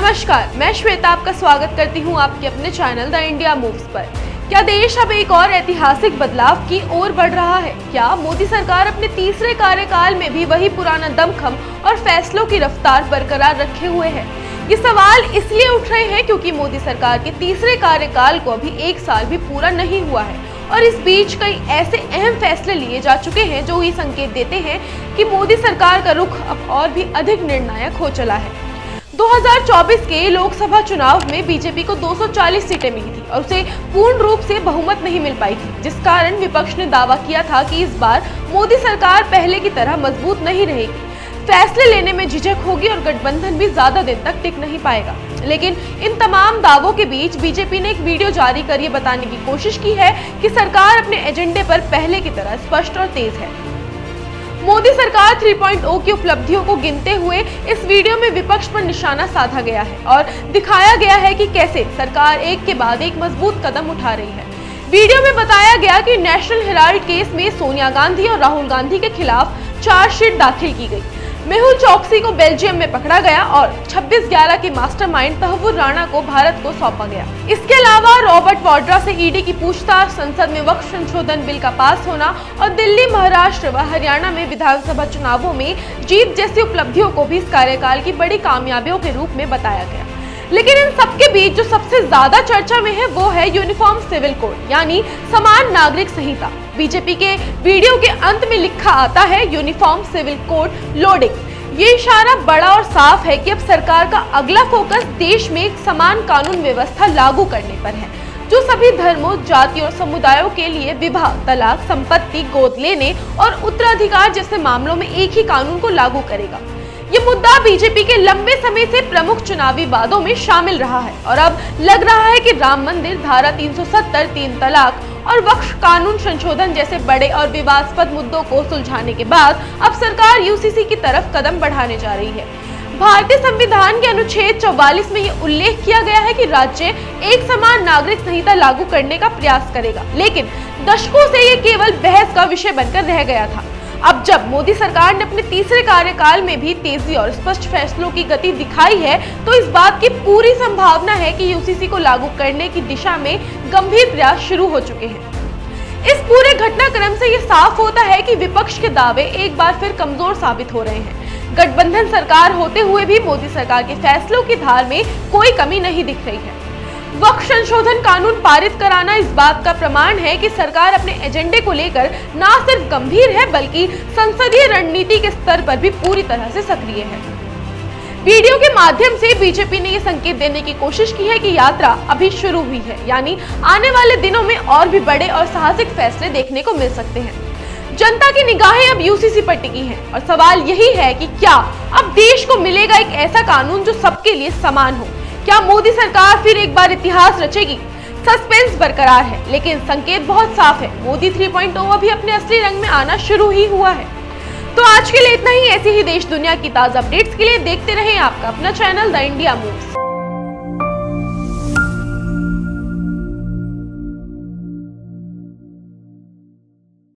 नमस्कार, मैं श्वेता आपका स्वागत करती हूं आपके अपने चैनल द इंडिया मूव्स पर। क्या देश अब एक और ऐतिहासिक बदलाव की ओर बढ़ रहा है? क्या मोदी सरकार अपने तीसरे कार्यकाल में भी वही पुराना दमखम और फैसलों की रफ्तार बरकरार रखे हुए है? ये सवाल इसलिए उठ रहे हैं क्योंकि मोदी सरकार के तीसरे कार्यकाल को अभी एक साल भी पूरा नहीं हुआ है और इस बीच कई ऐसे अहम फैसले लिए जा चुके हैं जो ये संकेत देते हैं कि मोदी सरकार का रुख अब और भी अधिक निर्णायक हो चला है। 2024 के लोकसभा चुनाव में बीजेपी को 240 सीटें मिली थी और उसे पूर्ण रूप से बहुमत नहीं मिल पाई थी, जिस कारण विपक्ष ने दावा किया था कि इस बार मोदी सरकार पहले की तरह मजबूत नहीं रहेगी, फैसले लेने में झिझक होगी और गठबंधन भी ज्यादा दिन तक टिक नहीं पाएगा। लेकिन इन तमाम दावों के बीच बीजेपी ने एक वीडियो जारी कर ये बताने की कोशिश की है कि सरकार अपने एजेंडे पर पहले की तरह स्पष्ट और तेज है। मोदी सरकार 3.0 की उपलब्धियों को गिनते हुए इस वीडियो में विपक्ष पर निशाना साधा गया है और दिखाया गया है कि कैसे सरकार एक के बाद एक मजबूत कदम उठा रही है। वीडियो में बताया गया कि नेशनल हेराल्ड केस में सोनिया गांधी और राहुल गांधी के खिलाफ चार्जशीट दाखिल की गई। मेहुल चोकसी को बेल्जियम में पकड़ा गया और 26/11 के मास्टरमाइंड तहव्वुर राणा को भारत को सौंपा गया। इसके अलावा रॉबर्ट वाड्रा से ईडी की पूछताछ, संसद में वक्फ संशोधन बिल का पास होना और दिल्ली, महाराष्ट्र व हरियाणा में विधानसभा चुनावों में जीत जैसी उपलब्धियों को भी इस कार्यकाल की बड़ी कामयाबियों के रूप में बताया गया। लेकिन इन सबके बीच जो सबसे ज्यादा चर्चा में है वो है यूनिफॉर्म सिविल कोड यानी समान नागरिक संहिता। बीजेपी के वीडियो के अंत में लिखा आता है यूनिफॉर्म सिविल कोड लोडिंग। ये इशारा बड़ा और साफ है कि अब सरकार का अगला फोकस देश में एक समान कानून व्यवस्था लागू करने पर है, जो सभी धर्मों, जाति और समुदायों के लिए विवाह, तलाक, संपत्ति, गोद लेने और उत्तराधिकार जैसे मामलों में एक ही कानून को लागू करेगा। ये मुद्दा बीजेपी के लंबे समय से प्रमुख चुनावी वादों में शामिल रहा है और अब लग रहा है कि राम मंदिर, धारा 370, 3 तलाक और वक्फ कानून संशोधन जैसे बड़े और विवादास्पद मुद्दों को सुलझाने के बाद अब सरकार यूसीसी की तरफ कदम बढ़ाने जा रही है। भारतीय संविधान के अनुच्छेद 44 में ये उल्लेख किया गया है कि राज्य एक समान नागरिक संहिता लागू करने का प्रयास करेगा, लेकिन दशकों से ये केवल बहस का विषय बनकर रह गया था। अब जब मोदी सरकार ने अपने तीसरे कार्यकाल में भी तेजी और स्पष्ट फैसलों की गति दिखाई है, तो इस बात की पूरी संभावना है कि यूसीसी को लागू करने की दिशा में गंभीर प्रयास शुरू हो चुके हैं। इस पूरे घटनाक्रम से ये साफ होता है कि विपक्ष के दावे एक बार फिर कमजोर साबित हो रहे हैं। गठबंधन सरकार होते हुए भी मोदी सरकार के फैसलों की धार में कोई कमी नहीं दिख रही है। वक्फ संशोधन कानून पारित कराना इस बात का प्रमाण है कि सरकार अपने एजेंडे को लेकर न सिर्फ गंभीर है बल्कि संसदीय रणनीति के स्तर पर भी पूरी तरह से सक्रिय है। वीडियो के माध्यम से बीजेपी ने यह संकेत देने की कोशिश की है कि यात्रा अभी शुरू हुई है, यानी आने वाले दिनों में और भी बड़े और साहसिक फैसले देखने को मिल सकते हैं। जनता की निगाहें अब यूसीसी पर टिकी हैं और सवाल यही है कि क्या अब देश को मिलेगा एक ऐसा कानून जो सबके लिए समान हो? क्या मोदी सरकार फिर एक बार इतिहास रचेगी? सस्पेंस बरकरार है, लेकिन संकेत बहुत साफ है, मोदी 3.0 अभी अपने असली रंग में आना शुरू ही हुआ है। तो आज के लिए इतना ही। ऐसी ही देश दुनिया की ताजा अपडेट्स के लिए देखते रहें आपका अपना चैनल द इंडिया मूव्स।